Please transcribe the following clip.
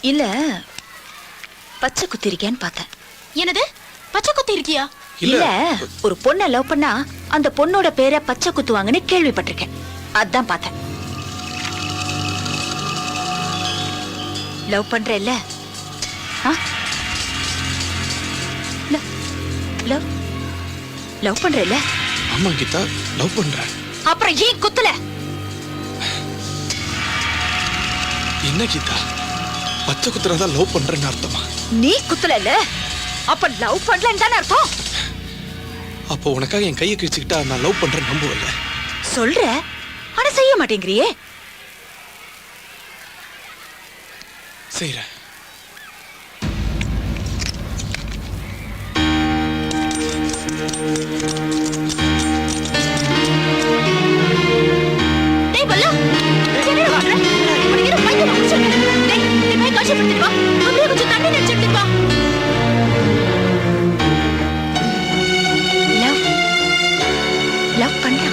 இல்ல பச்சை குத்தி இருக்கேன்னு பார்த்தேன். என்னது பச்சை குத்தி இருக்கியா? இல்ல ஒரு பொண்ணை லவ் பண்ணா அந்த பொண்ணோட பேரை பச்சை குத்துவாங்கன்னு கேள்விப்பட்டிருக்கேன். அதான் பார்த்தேன். லவ் பண்ற இல்ல? லவ் லவ் பண்ற இல்ல? ஆமா கீதா, லவ் பண்றேன். அப்புறம் ஏன் குத்தல? என்ன கீதா, பச்சை குத்துறதா லவ் பண்றேன்னு அர்த்தமா? நீ குத்தல இல்ல, அப்ப லவ் பண்ணலன்னு தானே அர்த்தம். அப்போ உனக்காக என் கையை கிழிச்சுக்கிட்டா நான் லவ் பண்றேன் நம்புவல்ல? சொல்ற, ஆனா செய்ய மாட்டேங்கிறியே. செய்றேன். டேய் பல்லா, என்னடா வாங்குற? உனக்கு என்ன பைத்தியம் பிடிச்சிருக்கு? டேய், நீ போய் கஷ்டப்படுத்திட்டு வா. அப்படியே கொஞ்சம் தண்ணி நினைச்சிட்டு வா. லவ் லவ் பண்ற